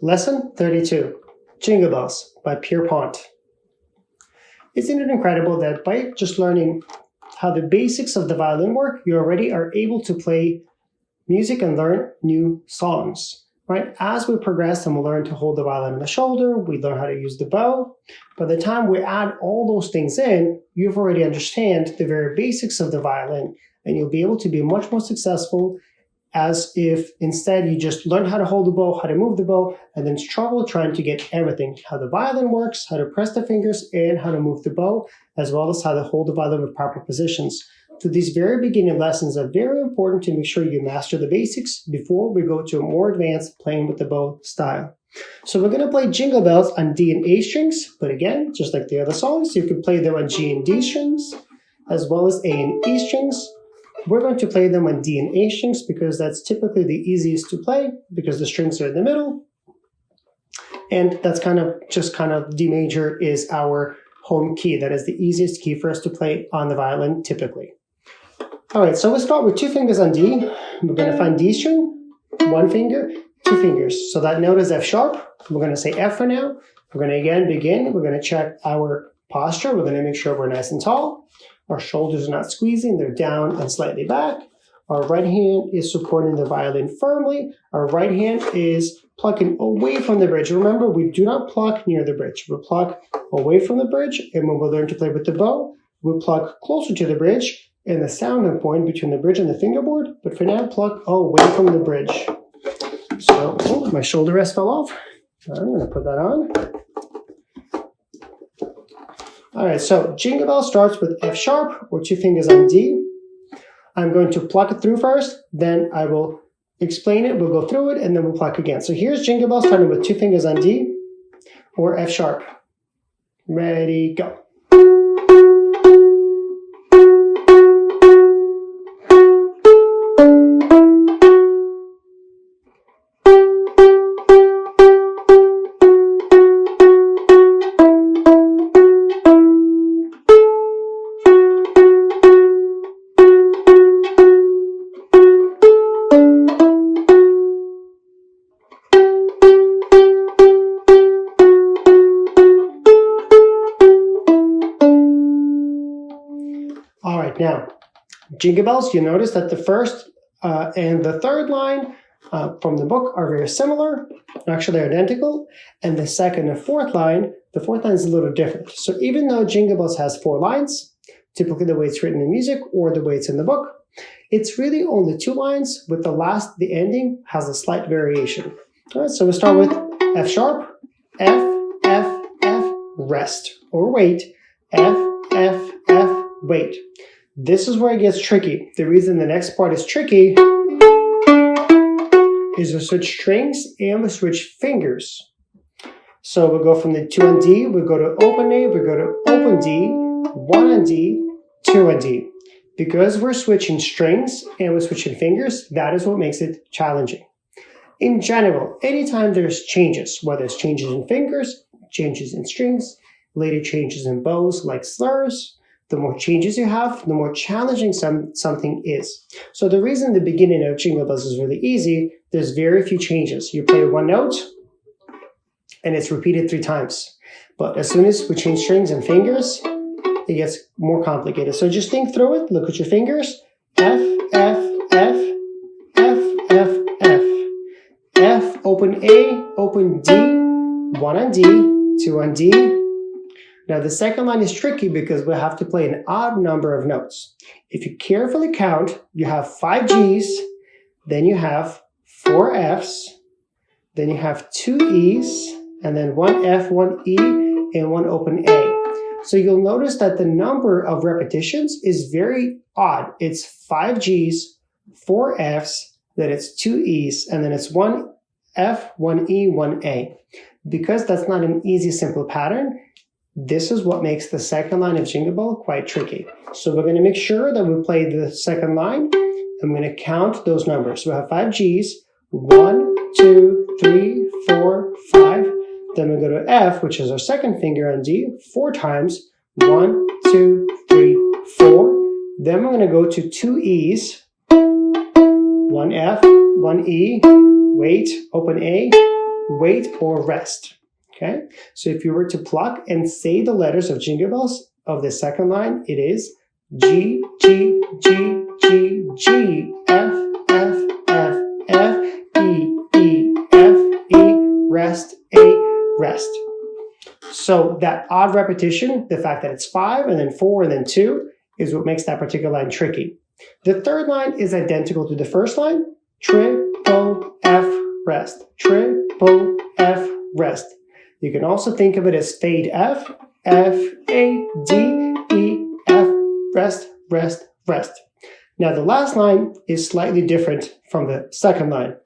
Lesson 32, Jingle Bells by Pierpont. Isn't it incredible that by just learning how the basics of the violin work, you already are able to play music and learn new songs, right? As we progress and we learn to hold the violin on the shoulder, we learn how to use the bow. By the time we add all those things in, you've already understand the very basics of the violin, and you'll be able to be much more successful as if instead you just learn how to hold the bow, how to move the bow, and then struggle trying to get everything, how the violin works, how to press the fingers, and how to move the bow, as well as how to hold the violin with proper positions. So these very beginning lessons are very important to make sure you master the basics before we go to a more advanced playing with the bow style. So we're going to play Jingle Bells on D and A strings, but again, just like the other songs, you can play them on G and D strings, as well as A and E strings. We're going to play them on D and A strings because that's typically the easiest to play because the strings are in the middle. And that's kind of D major is our home key. That is the easiest key for us to play on the violin typically. All right, so we'll start with 2 fingers on D. We're going to find D string, 1 finger, 2 fingers. So that note is F sharp. We're going to say F for now. We're going to again begin. We're going to check our posture. We're going to make sure we're nice and tall. Our shoulders are not squeezing, they're down and slightly back. Our right hand is supporting the violin firmly. Our right hand is plucking away from the bridge. Remember, we do not pluck near the bridge. We pluck away from the bridge, and when we learn to play with the bow, we pluck closer to the bridge and the sounding point between the bridge and the fingerboard, but for now, pluck away from the bridge. So, my shoulder rest fell off. I'm going to put that on. All right, so Jingle Bell starts with F sharp or 2 fingers on D. I'm going to pluck it through first, then I will explain it, we'll go through it, and then we'll pluck again. So here's Jingle Bell starting with 2 fingers on D or F sharp. Ready, go. All right, now, Jingle Bells, you notice that the first and the third line from the book are very similar, actually identical, and the second and fourth line is a little different. So even though Jingle Bells has 4 lines, typically the way it's written in music or the way it's in the book, it's really only 2 lines, with the ending has a slight variation. All right, so we'll start with F sharp, F, F, F, rest, or wait, F, F, F, wait. This is where it gets tricky. The reason the next part is tricky is we switch strings and we switch fingers. So we'll go from the 2 on D, we go to open A, we go to open D, 1 on D, 2 on D. Because we're switching strings and we're switching fingers, that is what makes it challenging. In general, anytime there's changes, whether it's changes in fingers, changes in strings, later changes in bows like slurs, the more changes you have, the more challenging something is. So the reason the beginning of Jingle Bells is really easy, there's very few changes. You play 1 note, and it's repeated 3 times. But as soon as we change strings and fingers, it gets more complicated. So just think through it, look at your fingers. F, F, F, F, F, F. F, open A, open D, 1 on D, 2 on D. Now the second line is tricky because we have to play an odd number of notes. If you carefully count, you have 5 Gs, then you have 4 Fs, then you have 2 Es, and then 1 F, 1 E, and 1 open A. So you'll notice that the number of repetitions is very odd. It's 5 Gs, 4 Fs, then it's 2 Es, and then it's 1 F, 1 E, 1 A. Because that's not an easy, simple pattern, this is what makes the second line of Jingle Bell quite tricky. So we're going to make sure that we play the second line. I'm going to count those numbers. So we have 5 Gs, 1, 2, 3, 4, 5. Then we go to F, which is our second finger on D, 4 times. 1, 2, 3, 4. Then we're going to go to 2 Es, 1 F, 1 E, wait, open A, wait, or rest. Okay, so if you were to pluck and say the letters of Jingle Bells of the second line, it is G, G, G, G, G, F, F, F, F, E, E, F, E, rest, A, rest. So that odd repetition, the fact that it's 5 and then 4 and then 2, is what makes that particular line tricky. The third line is identical to the first line. Triple F, rest. Triple F, rest. You can also think of it as fade F, F, A, D, E, F, rest, rest, rest. Now the last line is slightly different from the second line.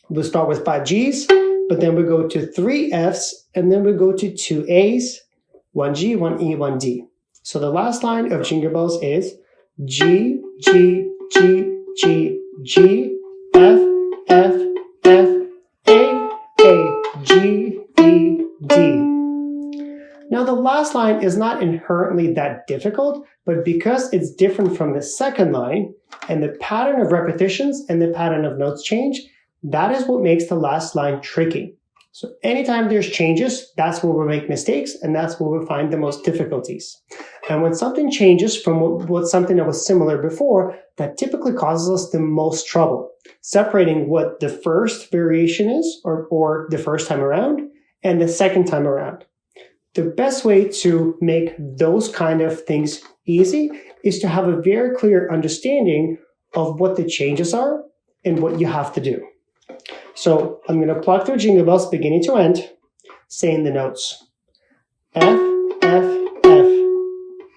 We'll start with 5 Gs, but then we go to 3 Fs, and then we go to 2 As, 1 G, 1 E, 1 D. So the last line of Jingle Bells is G, G, G, G, G, F, F, F, A, G, E, D. Now the last line is not inherently that difficult, but because it's different from the second line, and the pattern of repetitions and the pattern of notes change, that is what makes the last line tricky. So anytime there's changes, that's where we make mistakes, and that's where we find the most difficulties. And when something changes from what something that was similar before, that typically causes us the most trouble, separating what the first variation is, or the first time around, and the second time around. The best way to make those kind of things easy is to have a very clear understanding of what the changes are and what you have to do. So I'm going to pluck through Jingle Bells beginning to end, saying the notes. F, F, F,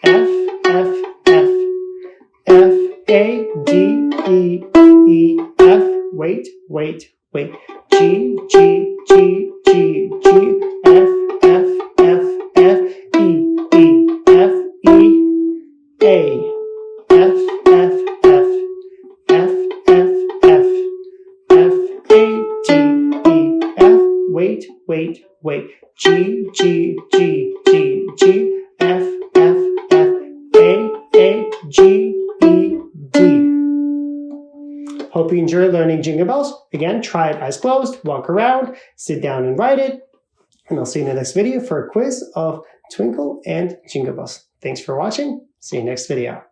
F, F, F, F, A, D, E, E, F, wait, wait, wait, G, G, G, G, G, F, F, F, F, E, E, F, E, A, F, F, F, F, F, F, F, A, D, E, F, wait, wait, wait, G, G, G, G, G, F, F, F, A, G, E, D. Hope you enjoy learning Jingle Bells. Again, try it eyes closed, walk around, sit down and write it. And I'll see you in the next video for a quiz of Twinkle and Jingle Bells. Thanks for watching. See you next video.